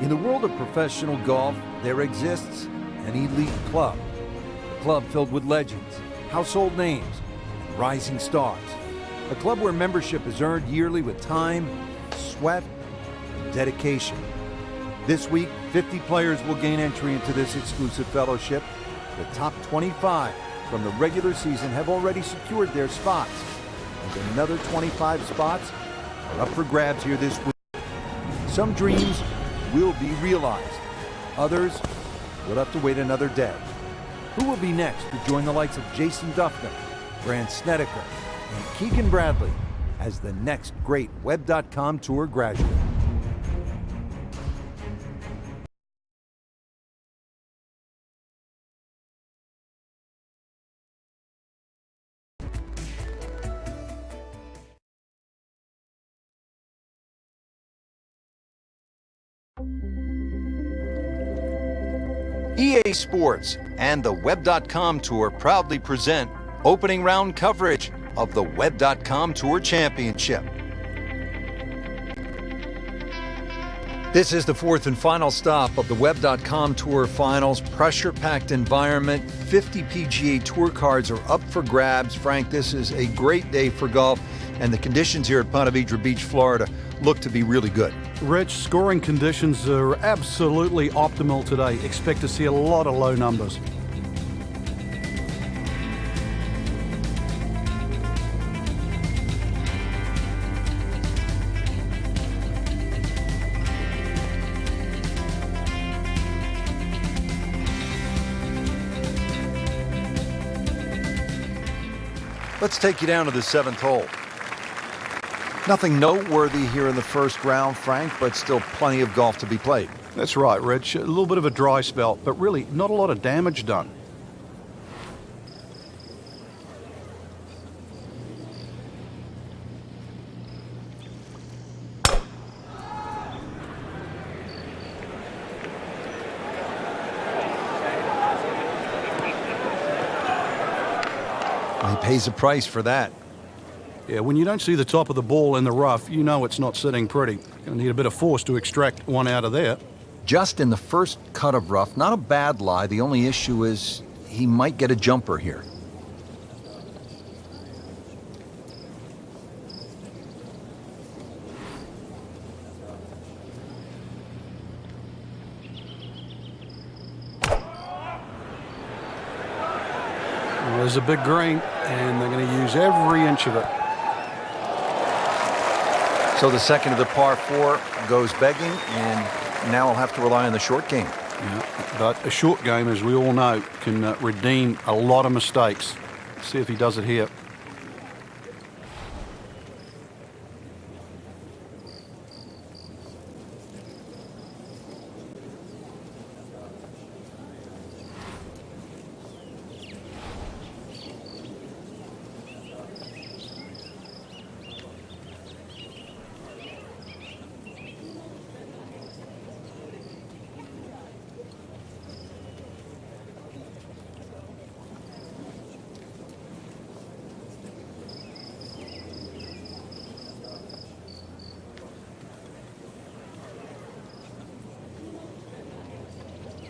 In the world of professional golf, there exists an elite club. A club filled with legends, household names, and rising stars. A club where membership is earned yearly with time, sweat, and dedication. This week, 50 players will gain entry into this exclusive fellowship. The top 25 from the regular season have already secured their spots, and another 25 spots are up for grabs here this week. Some dreams will be realized. Others will have to wait another day. Who will be next to join the likes of Jason Duffner, Grant Snedeker, and Keegan Bradley as the next great Web.com Tour graduate? EA Sports and the Web.com Tour proudly present opening round coverage of the Web.com Tour Championship. This is the fourth and final stop of the Web.com Tour Finals. Pressure-packed environment. 50 PGA Tour cards are up for grabs. Frank, this is a great day for golf, and the conditions here at Ponte Vedra Beach, Florida, look to be really good. Rich, scoring conditions are absolutely optimal today. Expect to see a lot of low numbers. Let's take you down to the seventh hole. Nothing noteworthy here in the first round, Frank, but still plenty of golf to be played. That's right, Rich. A little bit of a dry spell, but really not a lot of damage done. He pays a price for that. Yeah, when you don't see the top of the ball in the rough, you know it's not sitting pretty. Going to need a bit of force to extract one out of there. Just in the first cut of rough, not a bad lie. The only issue is he might get a jumper here. Well, there's a big green, and they're going to use every inch of it. So the second of the par four goes begging, and now he'll have to rely on the short game. Yeah, but a short game, as we all know, can redeem a lot of mistakes. Let's see if he does it here.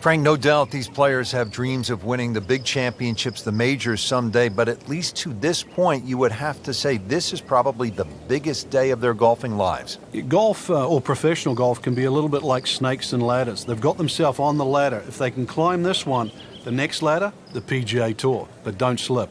Frank, no doubt these players have dreams of winning the big championships, the majors someday, but at least to this point, you would have to say this is probably the biggest day of their golfing lives. Golf, or professional golf, can be a little bit like snakes and ladders. They've got themselves on the ladder. If they can climb this one, the next ladder, the PGA Tour, but don't slip.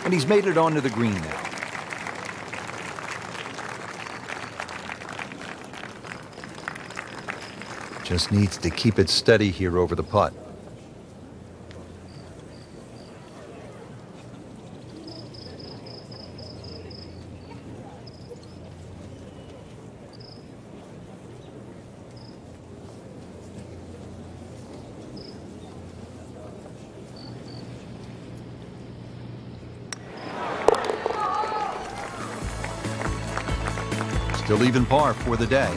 And he's made it onto the green now. Just needs to keep it steady here over the putt. Still even par for the day.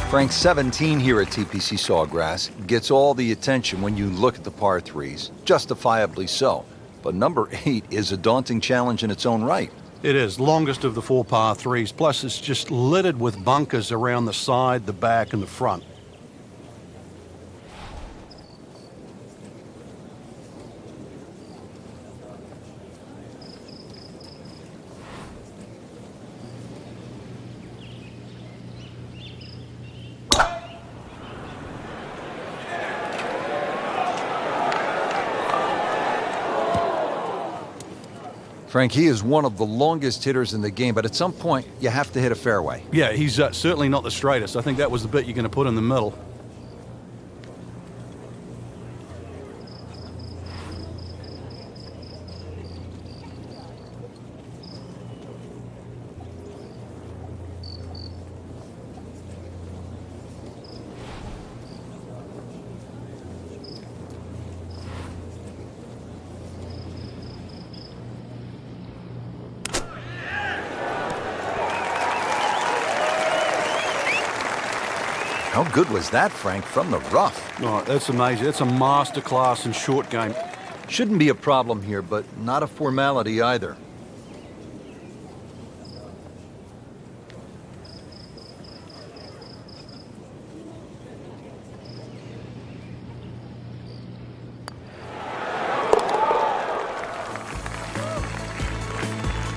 Frank's 17 here at TPC Sawgrass gets all the attention when you look at the par threes, justifiably so. But number 8 is a daunting challenge in its own right. It is, longest of the 4 par 3s, plus it's just littered with bunkers around the side, the back, and the front. Frank, he is one of the longest hitters in the game, but at some point, you have to hit a fairway. Yeah, he's certainly not the straightest. I think that was the bit you're going to put in the middle. How good was that, Frank, from the rough? Oh, that's amazing. That's a masterclass in short game. Shouldn't be a problem here, but not a formality either.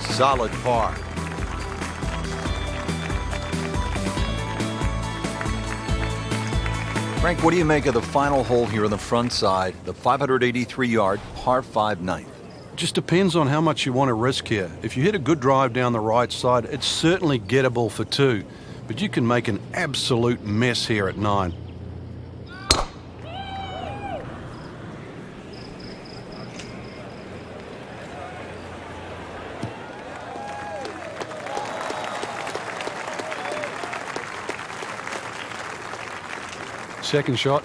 Solid par. Frank, what do you make of the final hole here on the front side, the 583-yard par 5 ninth? Just depends on how much you want to risk here. If you hit a good drive down the right side, it's certainly gettable for 2, but you can make an absolute mess here at 9. Second shot.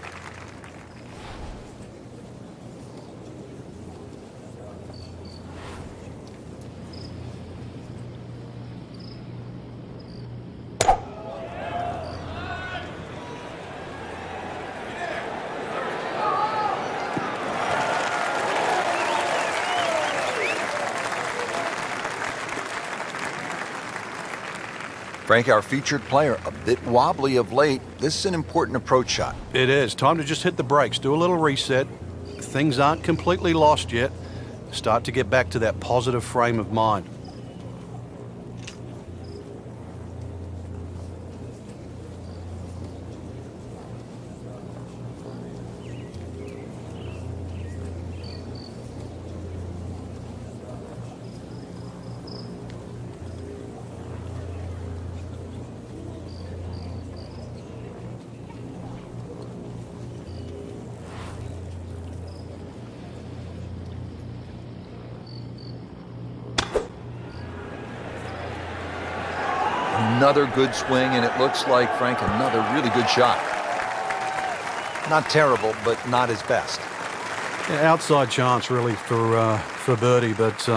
Frank, our featured player, a bit wobbly of late. This is an important approach shot. It is. Time to just hit the brakes, do a little reset. Things aren't completely lost yet. Start to get back to that positive frame of mind. Another good swing, and it looks like, Frank, another really good shot. Not terrible, but not his best. Yeah, outside chance, really, for birdie, but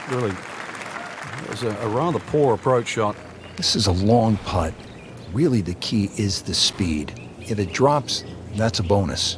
really, it was a rather poor approach shot. This is a long putt. Really, the key is the speed. If it drops, that's a bonus.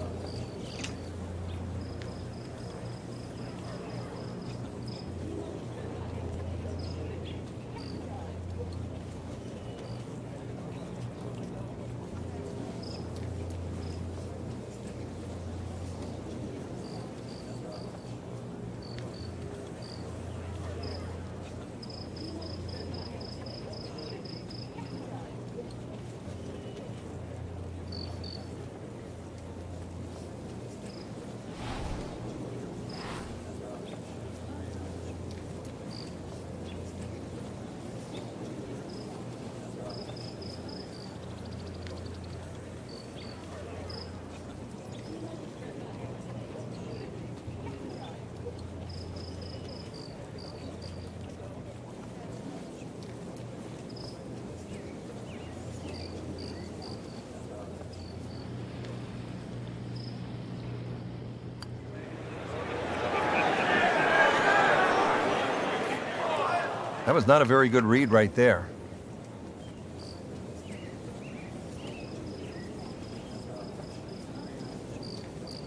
That was not a very good read right there.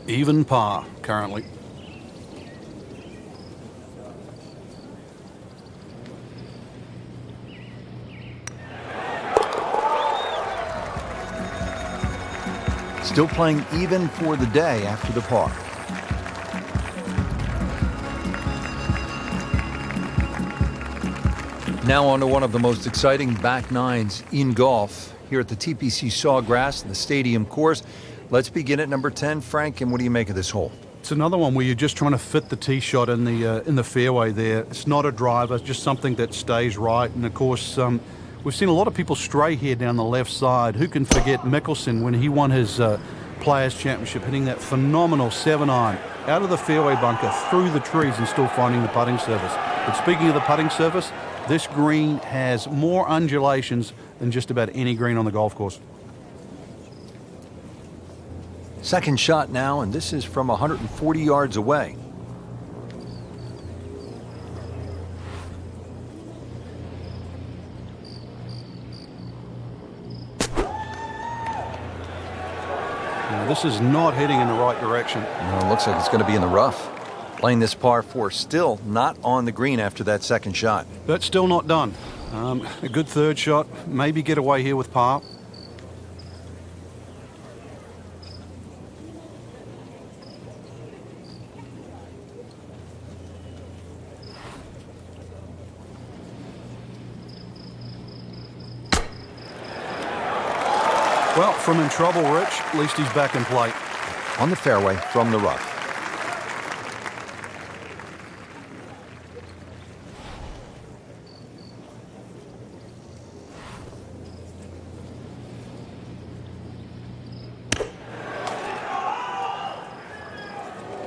Even par currently. Still playing even for the day after the par. Now on to one of the most exciting back nines in golf here at the TPC Sawgrass, the stadium course. Let's begin at number 10. Frank, and what do you make of this hole? It's another one where you're just trying to fit the tee shot in the fairway there. It's not a driver, it's just something that stays right. And of course, we've seen a lot of people stray here down the left side. Who can forget Mickelson when he won his Players' Championship, hitting that phenomenal 7-iron out of the fairway bunker, through the trees, and still finding the putting surface. But speaking of the putting surface, this green has more undulations than just about any green on the golf course. Second shot now, and this is from 140 yards away. Now, this is not heading in the right direction. No, it looks like it's going to be in the rough. Playing this par 4, still not on the green after that second shot. But still not done. A good third shot, maybe get away here with par. Well, from in trouble, Rich, at least he's back in play. On the fairway from the rough.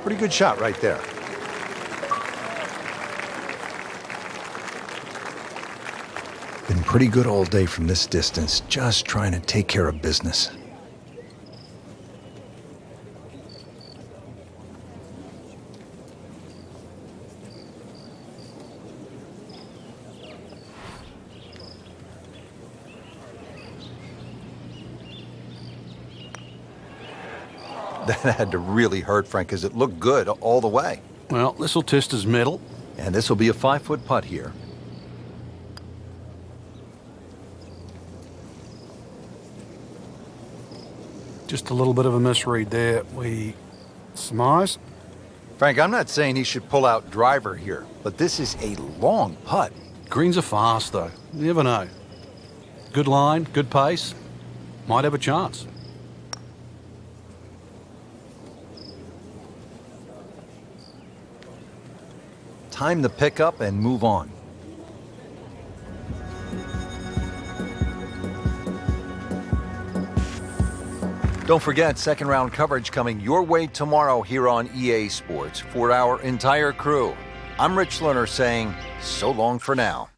Pretty good shot right there. Been pretty good all day from this distance, just trying to take care of business. That had to really hurt, Frank, because it looked good all the way. Well, this will test his mettle. And this will be a 5-foot putt here. Just a little bit of a misread there. We surmise. Frank, I'm not saying he should pull out driver here, but this is a long putt. Greens are fast, though. You never know. Good line, good pace. Might have a chance. Time to pick up and move on. Don't forget, second round coverage coming your way tomorrow here on EA Sports. For our entire crew, I'm Rich Lerner saying so long for now.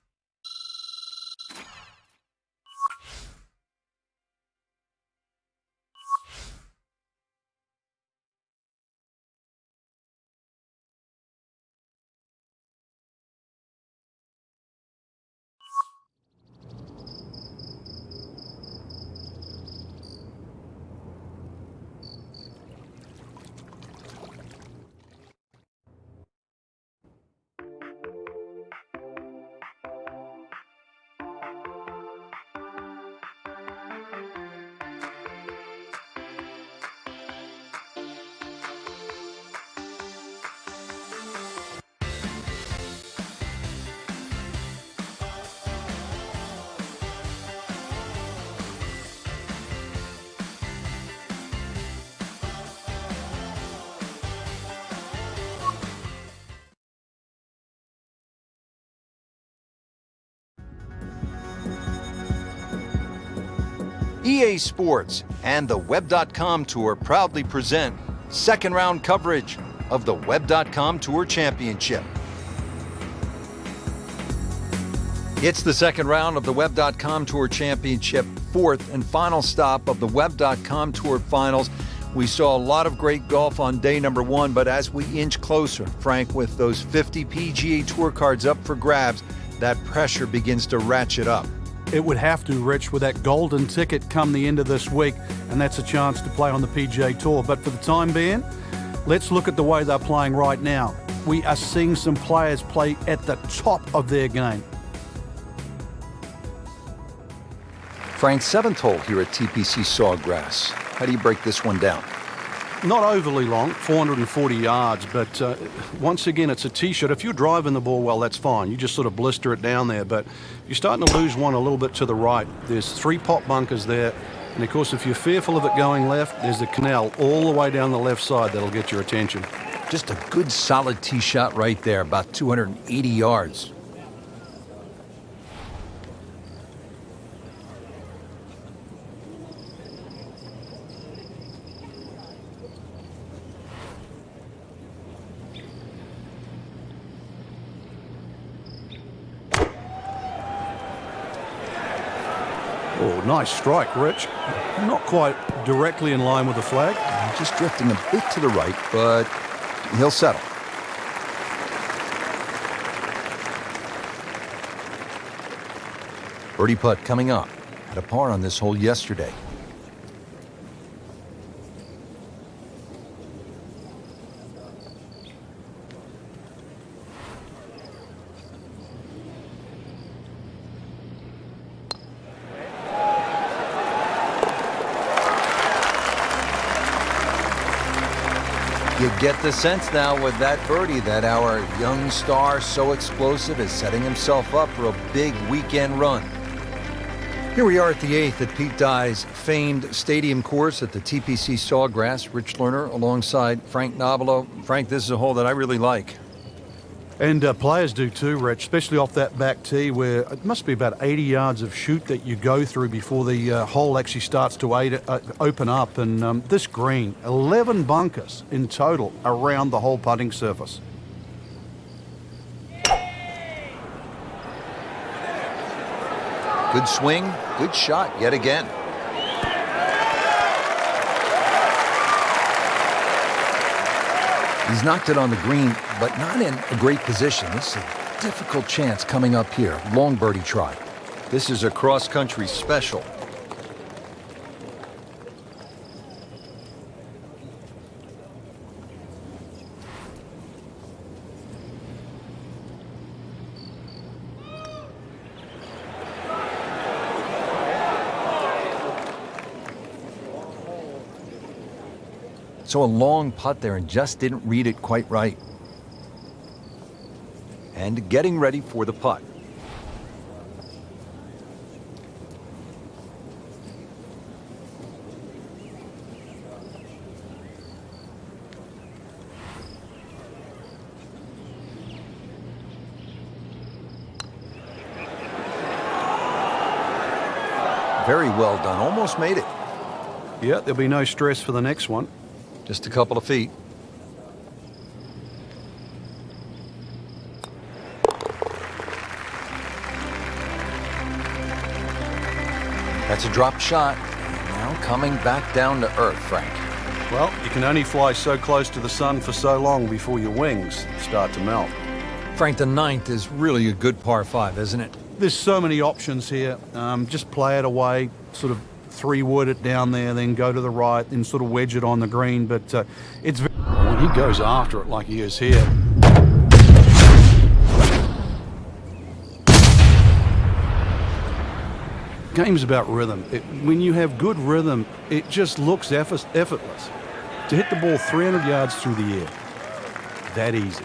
EA Sports and the Web.com Tour proudly present second round coverage of the Web.com Tour Championship. It's the second round of the Web.com Tour Championship, fourth and final stop of the Web.com Tour Finals. We saw a lot of great golf on day number 1, but as we inch closer, Frank, with those 50 PGA Tour cards up for grabs, that pressure begins to ratchet up. It would have to, Rich, with that golden ticket come the end of this week, and that's a chance to play on the PGA Tour. But for the time being, let's look at the way they're playing right now. We are seeing some players play at the top of their game. Frank, 7th hole here at TPC Sawgrass. How do you break this one down? Not overly long, 440 yards, but once again, it's a tee shot. If you're driving the ball well, that's fine. You just sort of blister it down there, but you're starting to lose one a little bit to the right. There's 3 pot bunkers there, and of course, if you're fearful of it going left, there's the canal all the way down the left side that'll get your attention. Just a good solid tee shot right there, about 280 yards. Oh, nice strike, Rich. Not quite directly in line with the flag. Just drifting a bit to the right, but he'll settle. Birdie putt coming up. Had a par on this hole yesterday. You get the sense now with that birdie that our young star, so explosive, is setting himself up for a big weekend run. Here we are at the 8th at Pete Dye's famed stadium course at the TPC Sawgrass. Rich Lerner alongside Frank Nobilo. Frank, this is a hole that I really like. And players do too, Rich, especially off that back tee where it must be about 80 yards of shoot that you go through before the hole actually starts to open up. And this green, 11 bunkers in total around the whole putting surface. Good swing, good shot yet again. He's knocked it on the green, but not in a great position. This is a difficult chance coming up here. Long birdie try. This is a cross-country special. So a long putt there and just didn't read it quite right. And getting ready for the putt. Very well done. Almost made it. Yeah, there'll be no stress for the next one. Just a couple of feet. That's a drop shot. Now coming back down to earth, Frank. Well, you can only fly so close to the sun for so long before your wings start to melt. Frank, the 9th is really a good par 5, isn't it? There's so many options here. Just play it away, sort of 3-wood it down there, then go to the right, then sort of wedge it on the green. But it's when he goes after it like he is here. Game's about rhythm. When you have good rhythm, it just looks effortless. To hit the ball 300 yards through the air, that easy.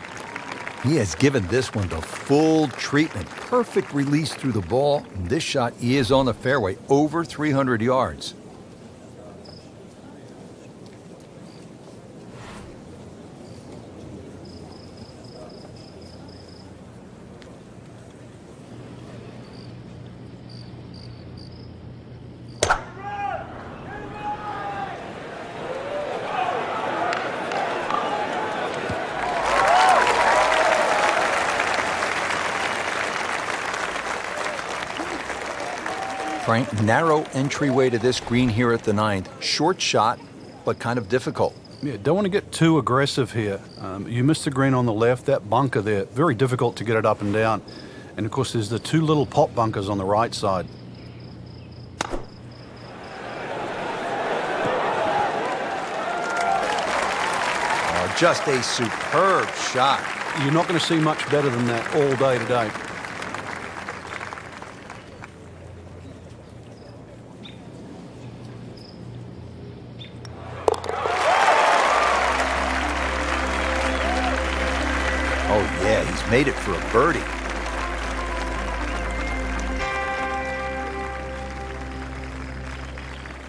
He has given this one the full treatment. Perfect release through the ball. And this shot is on the fairway, over 300 yards. Frank, narrow entryway to this green here at the 9th. Short shot, but kind of difficult. Yeah, don't want to get too aggressive here. You missed the green on the left, that bunker there, very difficult to get it up and down. And of course, there's the two little pot bunkers on the right side. Oh, just a superb shot. You're not going to see much better than that all day today. Oh, yeah, he's made it for a birdie.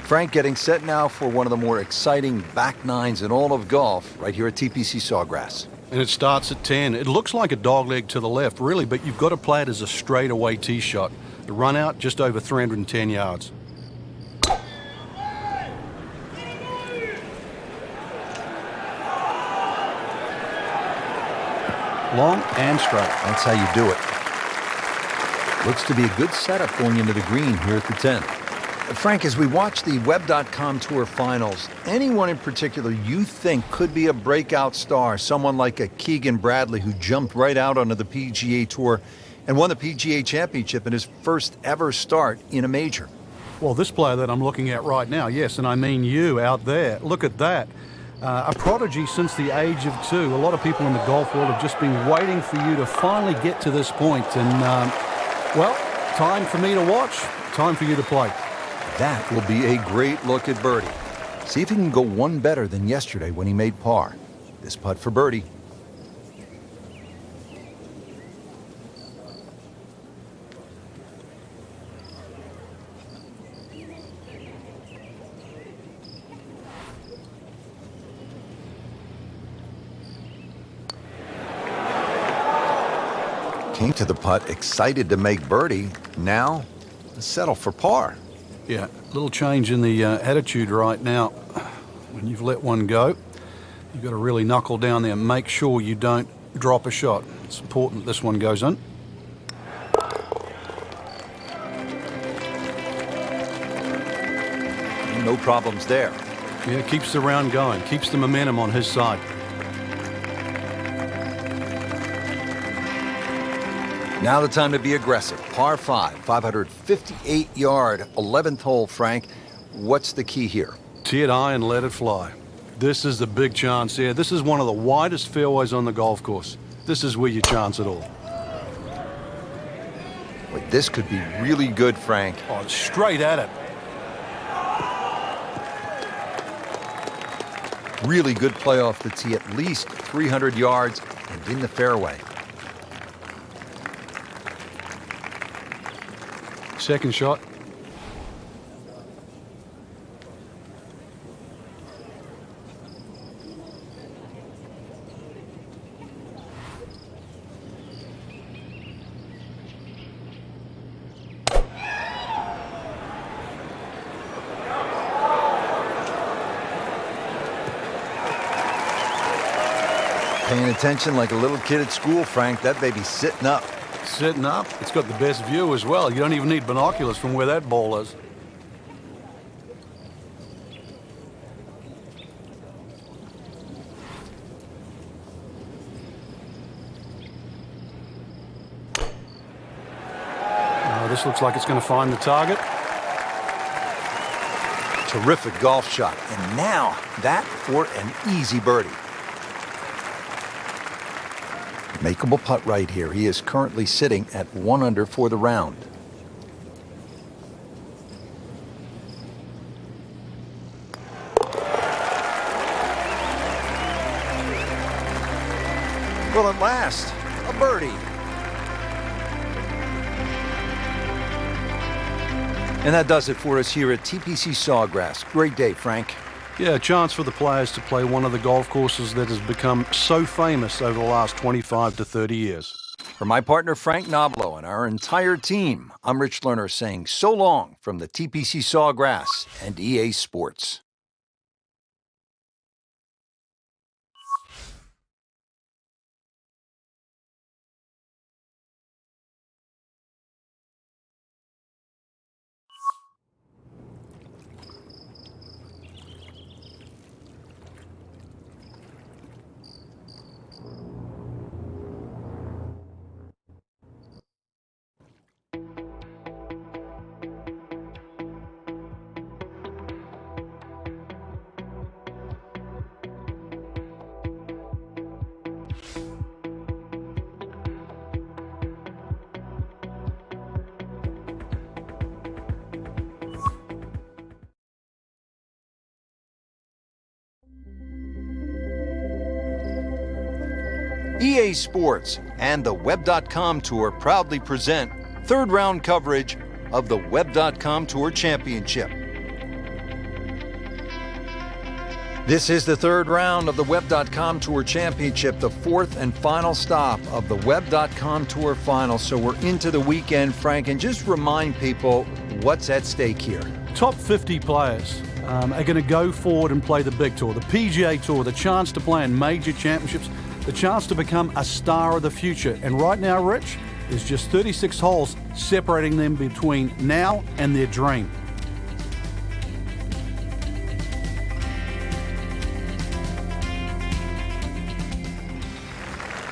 Frank getting set now for one of the more exciting back nines in all of golf right here at TPC Sawgrass. And it starts at 10. It looks like a dogleg to the left, really, but you've got to play it as a straightaway tee shot. The run out just over 310 yards. Long and straight. That's how you do it. Looks to be a good setup going into the green here at the 10. Frank, as we watch the Web.com Tour Finals, anyone in particular you think could be a breakout star? Someone like a Keegan Bradley who jumped right out onto the PGA Tour and won the PGA Championship in his first ever start in a major. Well, this player that I'm looking at right now, yes, and I mean you out there. Look at that. A prodigy since the age of 2. A lot of people in the golf world have just been waiting for you to finally get to this point. And, well, time for me to watch, time for you to play. That will be a great look at birdie. See if he can go one better than yesterday when he made par. This putt for birdie. Came to the putt excited to make birdie. Now, settle for par. Yeah, a little change in the attitude right now. When you've let one go, you've got to really knuckle down there and make sure you don't drop a shot. It's important that this one goes in. No problems there. Yeah, keeps the round going, keeps the momentum on his side. Now the time to be aggressive. Par 5, 558-yard, 11th hole, Frank. What's the key here? Tee it high and let it fly. This is the big chance here. This is one of the widest fairways on the golf course. This is where you chance it all. Well, this could be really good, Frank. Oh, it's straight at it. Really good play off the tee, at least 300 yards and in the fairway. Second shot. Paying attention like a little kid at school, Frank. That baby's sitting up. Sitting up. It's got the best view as well. You don't even need binoculars from where that ball is. This looks like it's going to find the target. Terrific golf shot. And now that for an easy birdie. Makeable putt right here. He is currently sitting at 1 under for the round. Well, at last, a birdie. And that does it for us here at TPC Sawgrass. Great day, Frank. Yeah, a chance for the players to play one of the golf courses that has become so famous over the last 25 to 30 years. For my partner, Frank Noblo, and our entire team, I'm Rich Lerner saying so long from the TPC Sawgrass and EA Sports. EA Sports and the Web.com Tour proudly present third round coverage of the Web.com Tour Championship. This is the third round of the Web.com Tour Championship, the fourth and final stop of the Web.com Tour Finals. So we're into the weekend, Frank, and just remind people what's at stake here. Top 50 players are going to go forward and play the big tour, the PGA Tour, the chance to play in major championships, the chance to become a star of the future. And right now, Rich, there's just 36 holes separating them between now and their dream.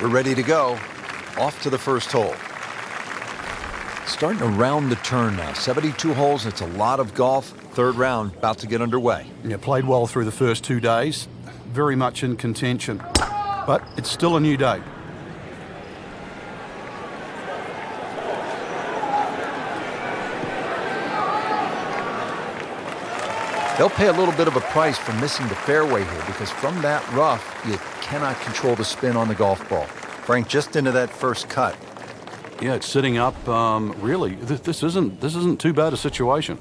We're ready to go. Off to the first hole. Starting to round the turn now. 72 holes, it's a lot of golf. Third round about to get underway. Yeah, played well through the first 2 days. Very much in contention. But it's still a new day. They'll pay a little bit of a price for missing the fairway here, because from that rough, you cannot control the spin on the golf ball. Frank, just into that first cut. Yeah, it's sitting up. Really, this isn't too bad a situation.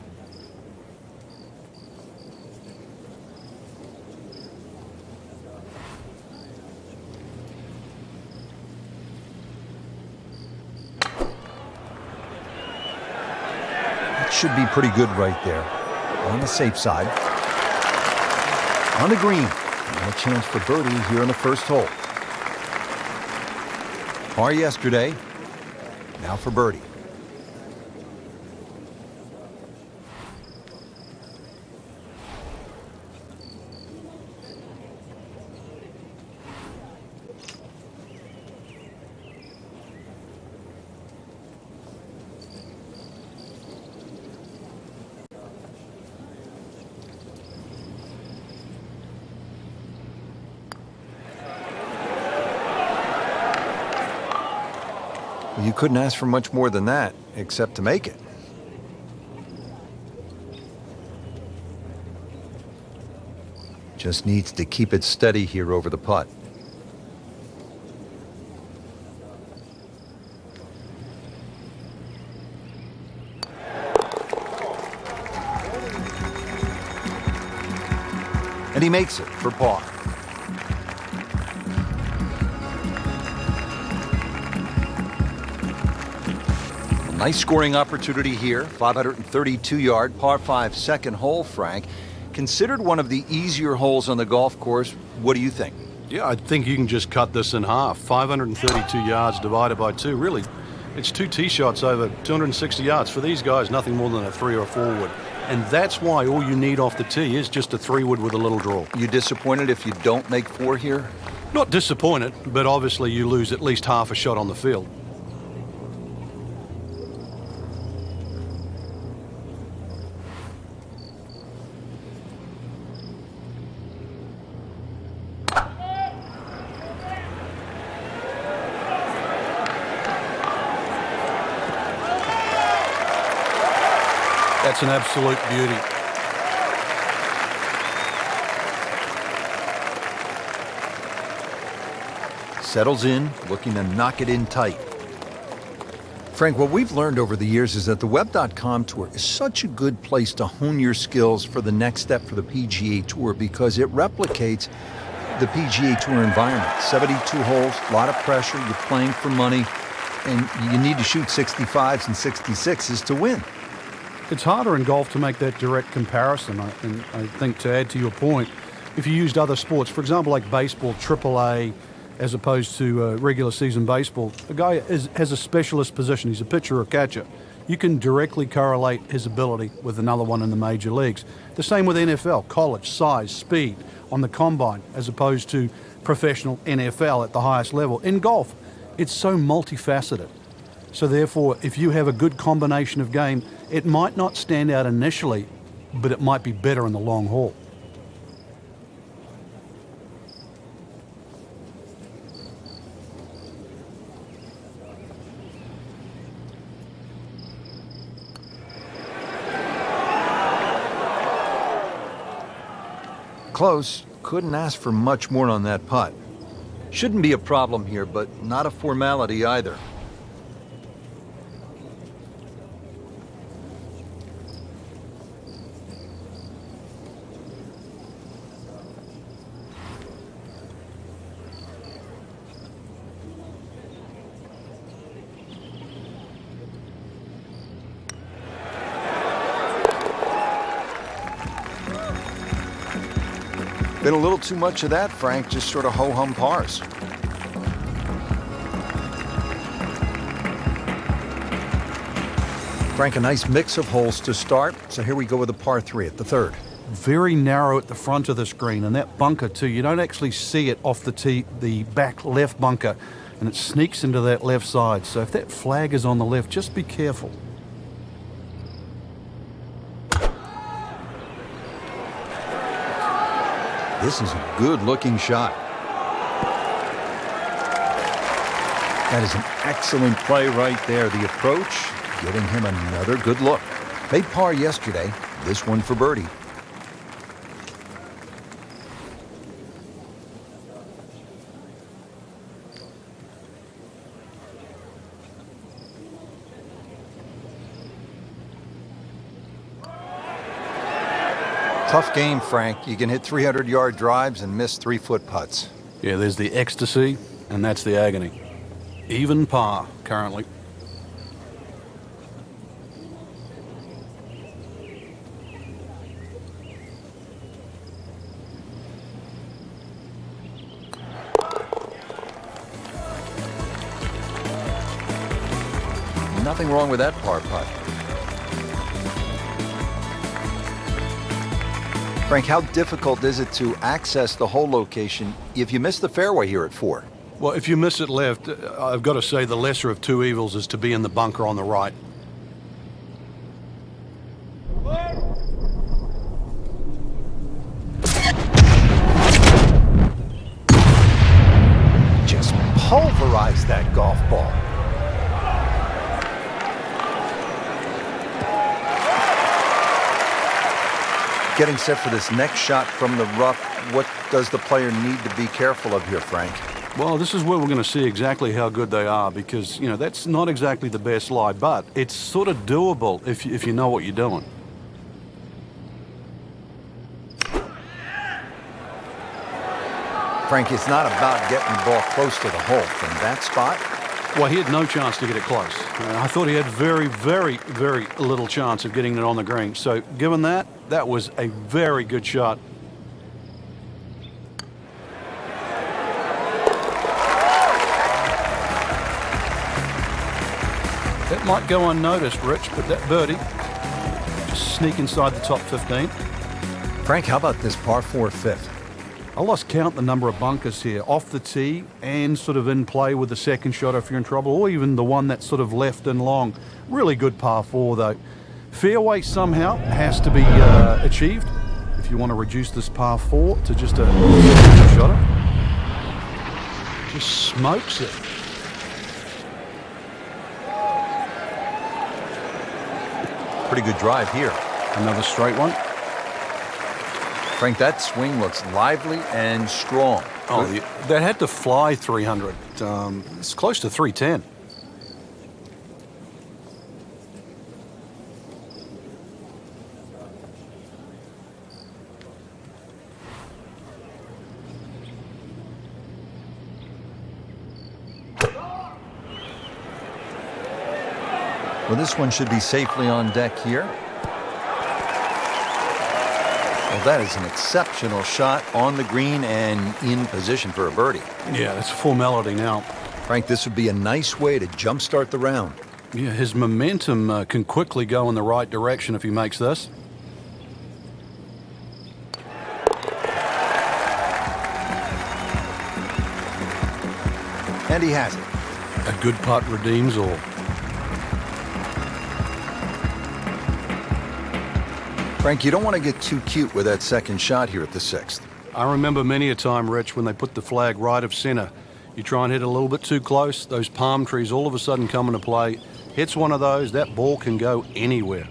That should be pretty good right there. On the safe side. On the green. And a chance for birdie here in the first hole. Par yesterday. Now for birdie. You couldn't ask for much more than that, except to make it. Just needs to keep it steady here over the putt. And he makes it for par. Nice scoring opportunity here. 532-yard par 5 second hole, Frank. Considered one of the easier holes on the golf course. What do you think? Yeah, I think you can just cut this in half. 532 yards divided by 2. Really, it's 2 tee shots over 260 yards. For these guys, nothing more than a 3 or a 4 wood. And that's why all you need off the tee is just a 3 wood with a little draw. You disappointed if you don't make 4 here? Not disappointed, but obviously you lose at least half a shot on the field. That's an absolute beauty. Settles in, looking to knock it in tight. Frank, what we've learned over the years is that the Web.com Tour is such a good place to hone your skills for the next step for the PGA Tour, because it replicates the PGA Tour environment. 72 holes, a lot of pressure, you're playing for money, and you need to shoot 65s and 66s to win. It's harder in golf to make that direct comparison, and I think, to add to your point, if you used other sports, for example, like baseball, AAA, as opposed to regular season baseball, a guy has a specialist position. He's a pitcher or catcher. You can directly correlate his ability with another one in the major leagues. The same with NFL, college, size, speed on the combine, as opposed to professional NFL at the highest level. In golf, it's so multifaceted. So therefore, if you have a good combination of game, it might not stand out initially, but it might be better in the long haul. Close. Couldn't ask for much more on that putt. Shouldn't be a problem here, but not a formality either. Been a little too much of that, Frank, just sort of ho-hum pars. Frank, a nice mix of holes to start. So here we go with a par 3 at the third. Very narrow at the front of the screen, and that bunker too, you don't actually see it off the tee, the back left bunker, and it sneaks into that left side. So if that flag is on the left, just be careful. This is a good-looking shot. That is an excellent play right there. The approach, giving him another good look. Made par yesterday, this one for birdie. Tough game, Frank. You can hit 300-yard drives and miss 3-foot putts. Yeah, there's the ecstasy, and that's the agony. Even par, currently. Nothing wrong with that par putt. Frank, how difficult is it to access the hole location if you miss the fairway here at 4? Well, if you miss it left, I've got to say the lesser of two evils is to be in the bunker on the right. Just pulverized that golf ball. Getting set for this next shot from the rough, what does the player need to be careful of here, Frank? Well, this is where we're going to see exactly how good they are because, you know, that's not exactly the best lie, but it's sort of doable if you know what you're doing. Frank, it's not about getting the ball close to the hole from that spot. Well, he had no chance to get it close. I thought he had very, very, very little chance of getting it on the green. So given that, that was a very good shot. That might go unnoticed, Rich, but that birdie just sneak inside the top 15. Frank, how about this par 4 fifth? I lost count the number of bunkers here, off the tee and sort of in play with the second shot if you're in trouble, or even the one that's sort of left and long. Really good par 4 though. Fairway somehow has to be achieved if you want to reduce this par 4 to just a shotter. Just smokes it. Pretty good drive here. Another straight one. Frank, that swing looks lively and strong. Oh, that had to fly 300. It's close to 310. Well, this one should be safely on deck here. Well, that is an exceptional shot on the green and in position for a birdie. Yeah, it's a formality now. Frank, this would be a nice way to jumpstart the round. Yeah, his momentum can quickly go in the right direction if he makes this. And he has it. A good putt redeems all. Frank, you don't want to get too cute with that second shot here at the 6th. I remember many a time, Rich, when they put the flag right of center. You try and hit a little bit too close, those palm trees all of a sudden come into play. Hits one of those, that ball can go anywhere.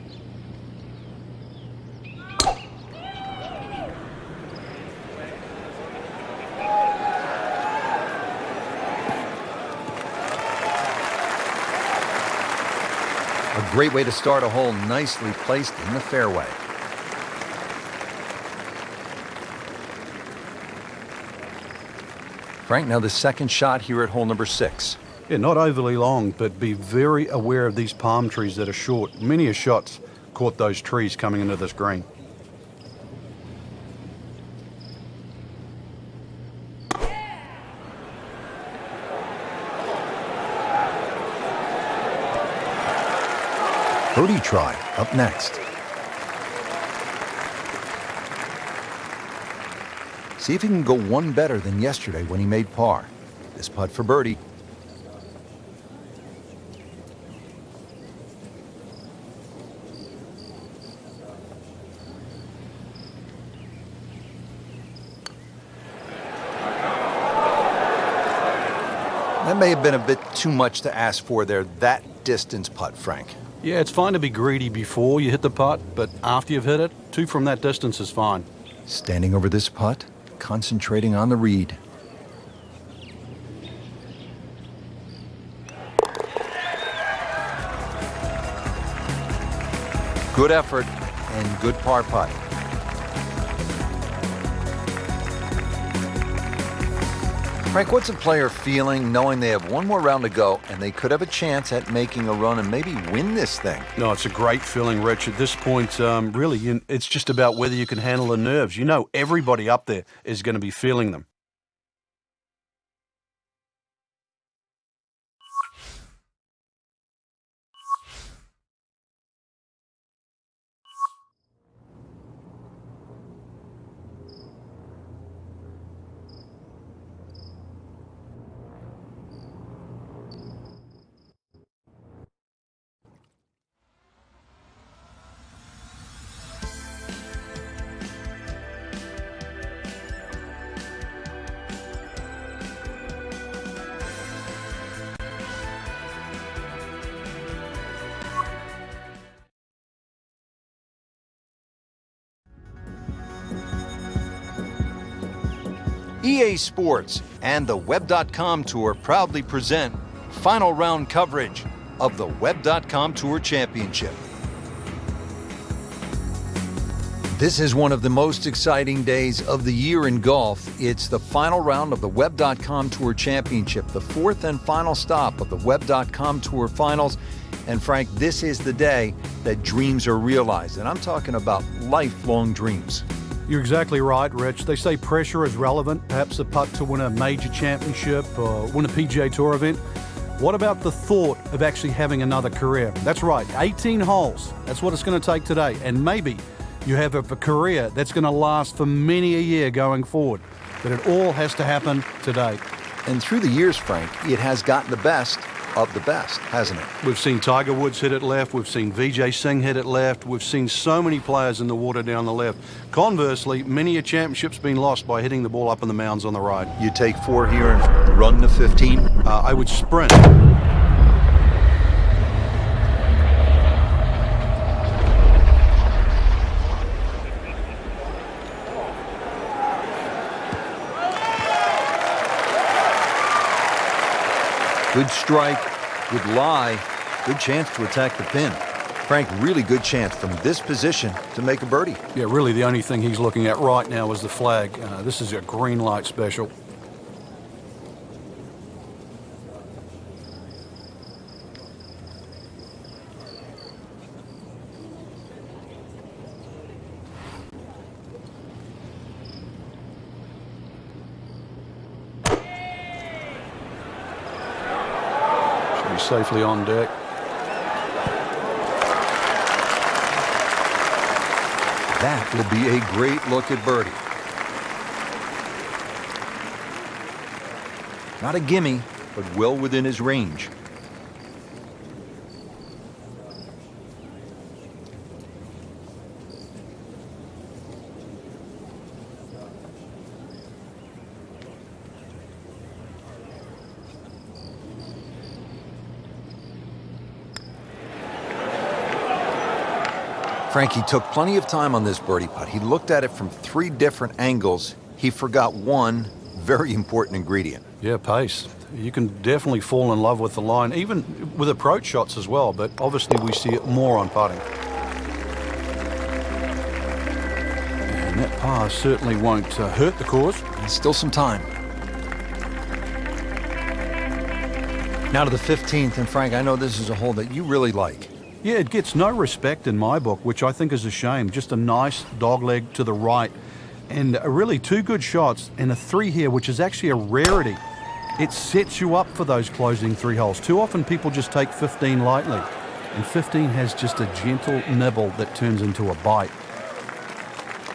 A great way to start a hole, nicely placed in the fairway. Frank, now the second shot here at hole number 6. Yeah, not overly long, but be very aware of these palm trees that are short. Many a shot's caught those trees coming into this green. Birdie try up next. See if he can go one better than yesterday when he made par. This putt for birdie. That may have been a bit too much to ask for there, that distance putt, Frank. Yeah, it's fine to be greedy before you hit the putt, but after you've hit it, 2 from that distance is fine. Standing over this putt, concentrating on the read. Good effort and good par putt. Frank, what's a player feeling knowing they have one more round to go and they could have a chance at making a run and maybe win this thing? No, it's a great feeling, Rich. At this point, really, it's just about whether you can handle the nerves. You know, everybody up there is going to be feeling them. EA Sports and the Web.com Tour proudly present final round coverage of the Web.com Tour Championship. This is one of the most exciting days of the year in golf. It's the final round of the Web.com Tour Championship, the 4th and final stop of the Web.com Tour Finals. And Frank, this is the day that dreams are realized. And I'm talking about lifelong dreams. You're exactly right, Rich. They say pressure is relevant, perhaps a putt to win a major championship or win a PGA Tour event. What about the thought of actually having another career? That's right, 18 holes. That's what it's going to take today. And maybe you have a career that's going to last for many a year going forward. But it all has to happen today. And through the years, Frank, it has gotten the best of the best, hasn't it? We've seen Tiger Woods hit it left. We've seen Vijay Singh hit it left. We've seen so many players in the water down the left. Conversely, many a championship's been lost by hitting the ball up in the mounds on the right. You take 4 here and run to 15? I would sprint. Good strike, good lie, good chance to attack the pin. Frank, really good chance from this position to make a birdie. Yeah, really the only thing he's looking at right now is the flag. This is a green light special. Safely on deck. That will be a great look at birdie. Not a gimme, but well within his range. Frankie took plenty of time on this birdie putt. He looked at it from 3 different angles. He forgot one very important ingredient. Yeah, pace. You can definitely fall in love with the line, even with approach shots as well, but obviously we see it more on putting. And that par certainly won't hurt the cause. Still some time. Now to the 15th, and Frank, I know this is a hole that you really like. Yeah, it gets no respect in my book, which I think is a shame. Just a nice dogleg to the right, and really 2 good shots, and a 3 here, which is actually a rarity. It sets you up for those closing 3 holes. Too often people just take 15 lightly, and 15 has just a gentle nibble that turns into a bite.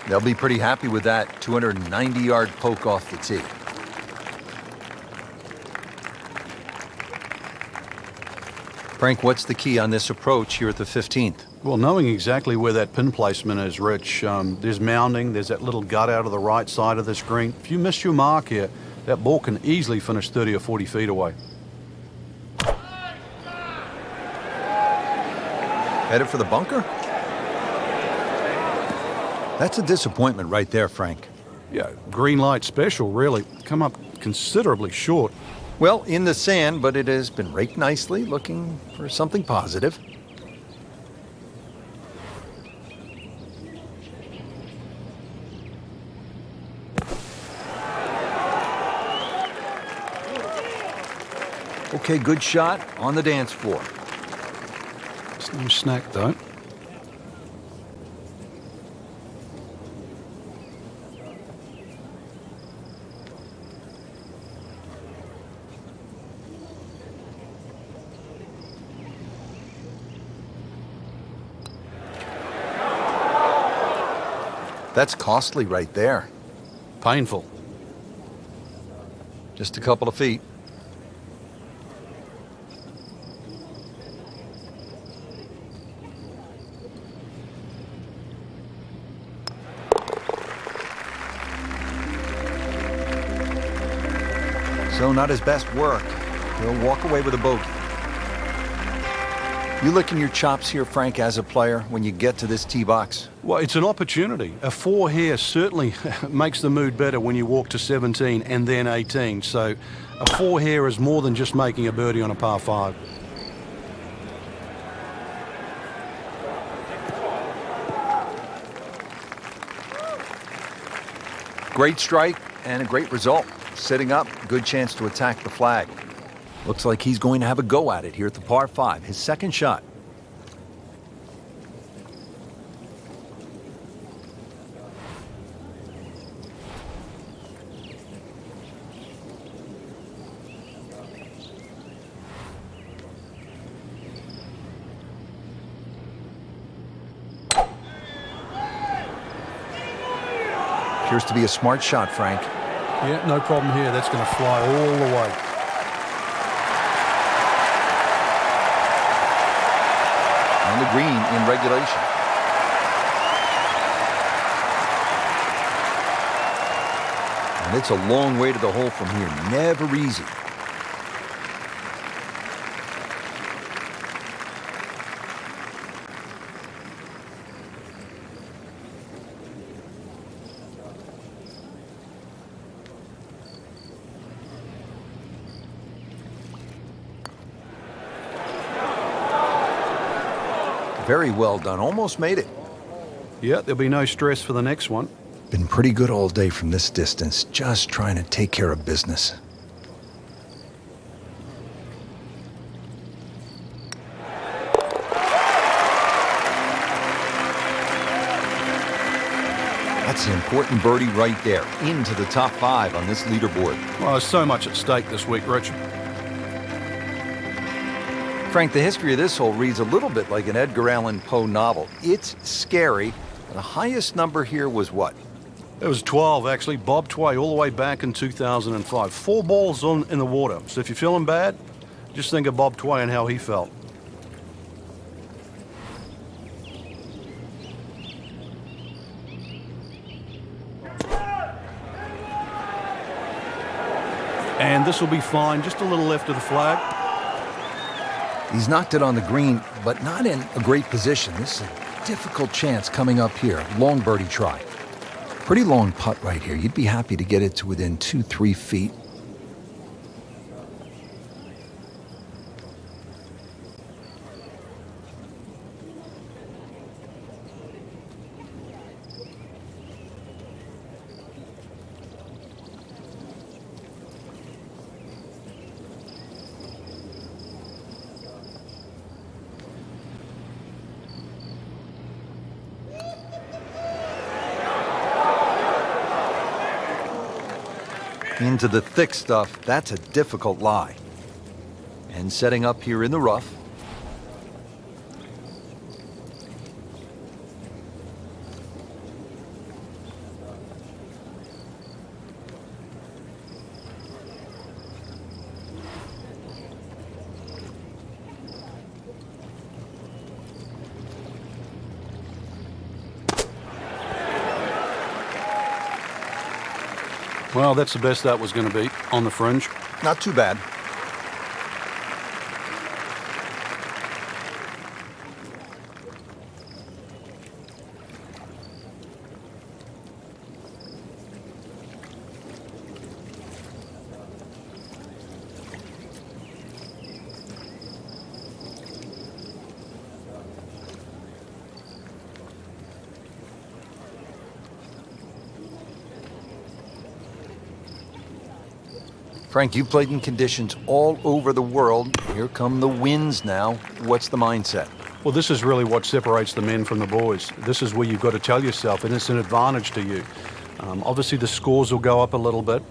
They'll be pretty happy with that 290-yard poke off the tee. Frank, what's the key on this approach here at the 15th? Well, knowing exactly where that pin placement is, Rich, there's mounding, there's that little gut out of the right side of the screen. If you miss your mark here, that ball can easily finish 30 or 40 feet away. Headed for the bunker? That's a disappointment right there, Frank. Yeah, green light special, really. Come up considerably short. Well, in the sand, but it has been raked nicely, looking for something positive. Okay, good shot on the dance floor. It's no snack, though. That's costly right there. Painful. Just a couple of feet. So not his best work. He'll walk away with a bogey. You licking your chops here, Frank, as a player, when you get to this tee box? Well, it's an opportunity. A 4 here certainly makes the mood better when you walk to 17 and then 18. So a 4 here is more than just making a birdie on a par 5. Great strike and a great result. Sitting up, good chance to attack the flag. Looks like he's going to have a go at it here at the par 5, his second shot. Appears to be a smart shot, Frank. Yeah, no problem here. That's going to fly all the way. On the green in regulation. And it's a long way to the hole from here. Never easy. Very well done. Almost made it. Yeah, there'll be no stress for the next one. Been pretty good all day from this distance, just trying to take care of business. That's an important birdie right there, into the top 5 on this leaderboard. Well, there's so much at stake this week, Rich. Frank, the history of this hole reads a little bit like an Edgar Allan Poe novel. It's scary. The highest number here was what? It was 12, actually. Bob Tway, all the way back in 2005. 4 balls in the water. So if you're feeling bad, just think of Bob Tway and how he felt. And this will be fine. Just a little left of the flag. He's knocked it on the green, but not in a great position. This is a difficult chance coming up here. Long birdie try. Pretty long putt right here. You'd be happy to get it to within 2-3 feet. Into the thick stuff, that's a difficult lie. And setting up here in the rough. Well, that's the best that was going to be on the fringe. Not too bad. Frank, you played in conditions all over the world. Here come the winds now. What's the mindset? Well, this is really what separates the men from the boys. This is where you've got to tell yourself, and it's an advantage to you. Obviously, the scores will go up a little bit,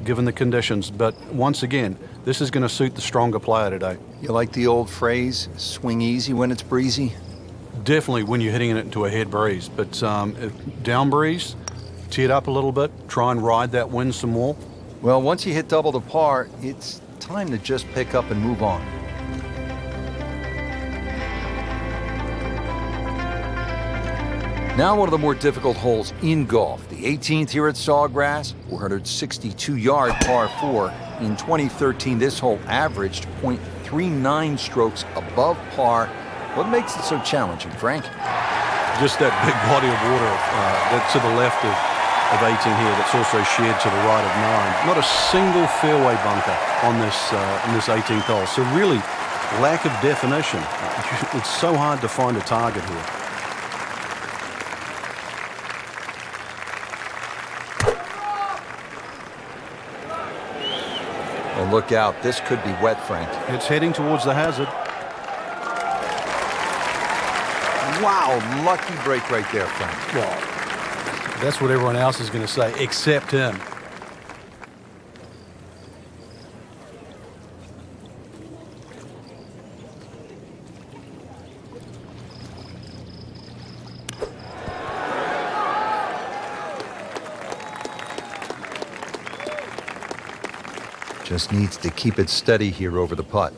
given the conditions. But once again, this is going to suit the stronger player today. You like the old phrase, swing easy when it's breezy? Definitely when you're hitting it into a head breeze. But if down breeze, tee it up a little bit, try and ride that wind some more. Well, once you hit double the par, it's time to just pick up and move on. Now one of the more difficult holes in golf, the 18th here at Sawgrass, 462-yard par 4. In 2013, this hole averaged .39 strokes above par. What makes it so challenging, Frank? Just that big body of water that's to the left of 18 here, that's also shared to the right of 9. Not a single fairway bunker on this 18th hole. So really, lack of definition. It's so hard to find a target here. Well, look out. This could be wet, Frank. It's heading towards the hazard. Wow, lucky break right there, Frank. Well, that's what everyone else is going to say, except him. Just needs to keep it steady here over the putt.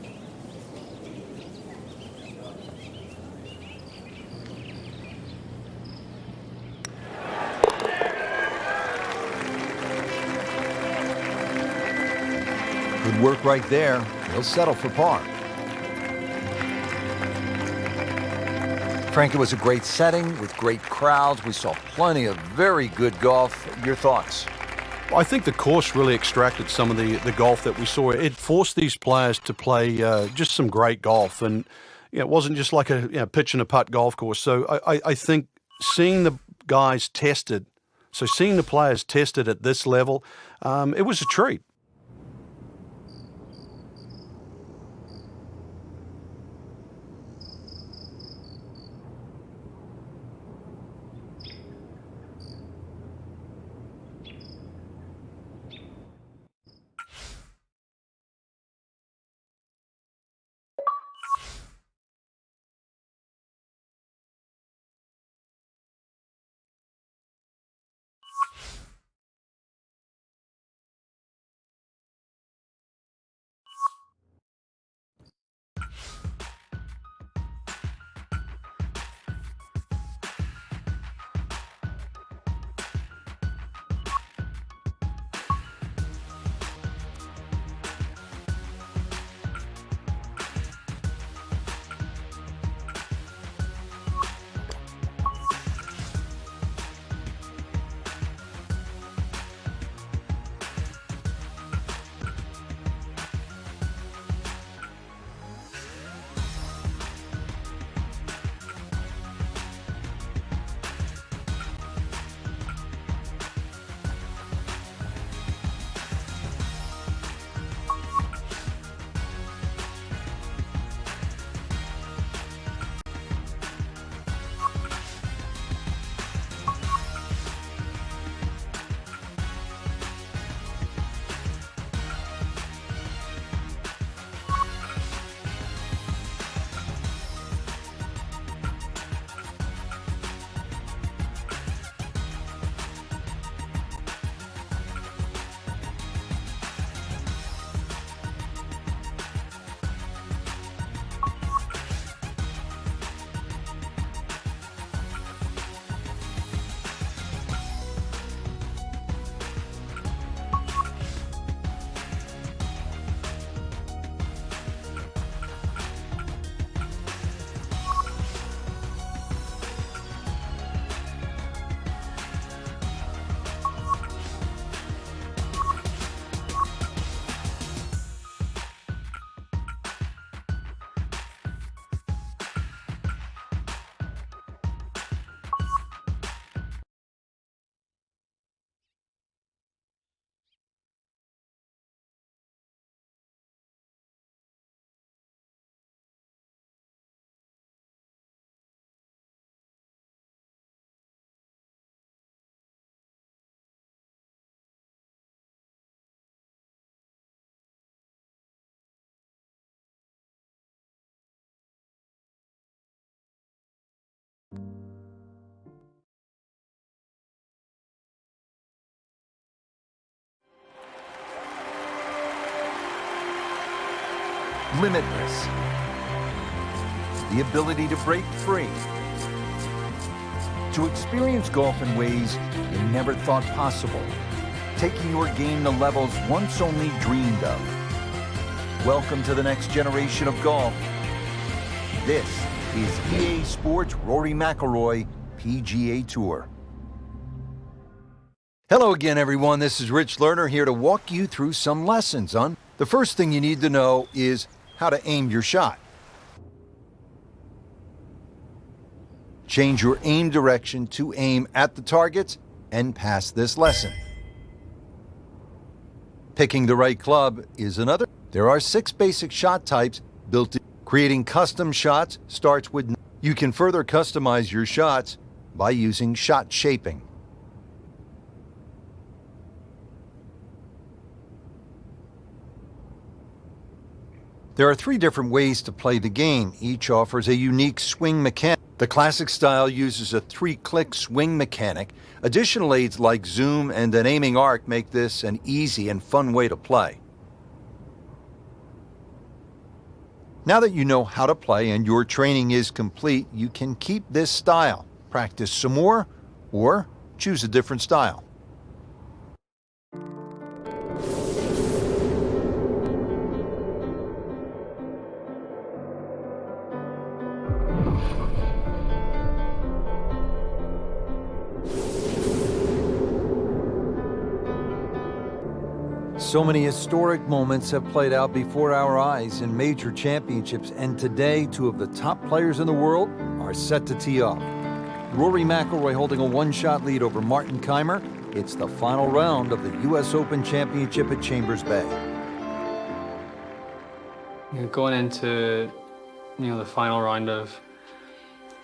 Good work right there. He'll settle for par. Frank, it was a great setting with great crowds. We saw plenty of very good golf. Your thoughts? I think the course really extracted some of the golf that we saw. It forced these players to play just some great golf. And it wasn't just like a pitch and a putt golf course. So I think seeing the guys tested, seeing the players tested at this level, it was a treat. limitless. The ability to break free. To experience golf in ways you never thought possible. Taking your game to levels once only dreamed of. Welcome to the next generation of golf. This is EA Sports Rory McIlroy PGA Tour. Hello again, everyone. This is Rich Lerner here to walk you through some lessons on the first thing you need to know is how to aim your shot. Change your aim direction to aim at the targets and pass this lesson. Picking the right club is another. There are 6 basic shot types built in. Creating custom shots starts with. You can further customize your shots by using shot shaping. There are 3 different ways to play the game. Each offers a unique swing mechanic. The classic style uses a 3-click swing mechanic. Additional aids like zoom and an aiming arc make this an easy and fun way to play. Now that you know how to play and your training is complete, you can keep this style, practice some more, or choose a different style. So many historic moments have played out before our eyes in major championships, and today 2 of the top players in the world are set to tee off. Rory McIlroy holding a 1-shot lead over Martin Kaymer. It's the final round of the U.S. Open Championship at Chambers Bay. Going into the final round of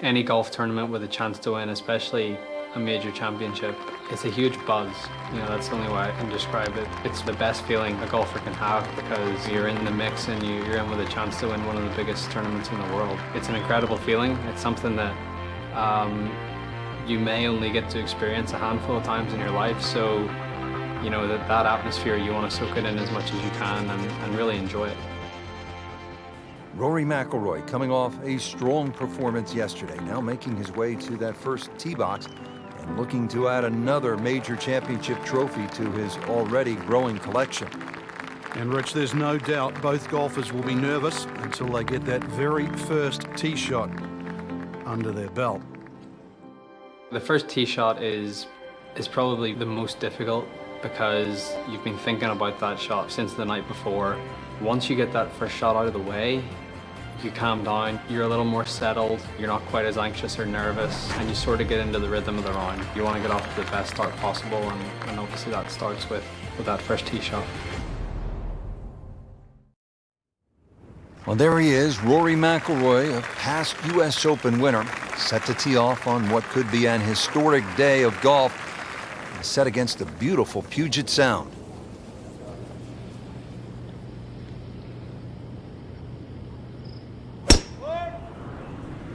any golf tournament with a chance to win, especially a major championship, it's a huge buzz. That's the only way I can describe it. It's the best feeling a golfer can have because you're in the mix and you're in with a chance to win one of the biggest tournaments in the world. It's an incredible feeling. It's something that you may only get to experience a handful of times in your life. So, that atmosphere, you want to soak it in as much as you can and really enjoy it. Rory McIlroy coming off a strong performance yesterday, now making his way to that first tee box and looking to add another major championship trophy to his already growing collection. And Rich, there's no doubt both golfers will be nervous until they get that very first tee shot under their belt. The first tee shot is probably the most difficult because you've been thinking about that shot since the night before. Once you get that first shot out of the way, you calm down, you're a little more settled, you're not quite as anxious or nervous, and you sort of get into the rhythm of the round. You want to get off to the best start possible, and obviously that starts with that first tee shot. Well, there he is, Rory McIlroy, a past U.S. Open winner, set to tee off on what could be an historic day of golf, set against the beautiful Puget Sound.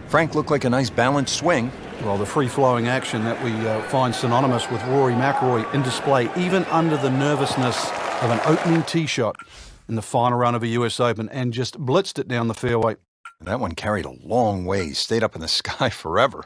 Frank looked like a nice balanced swing. Well, the free-flowing action that we find synonymous with Rory McIlroy in display, even under the nervousness of an opening tee shot in the final round of a U.S. Open, and just blitzed it down the fairway. That one carried a long way, stayed up in the sky forever.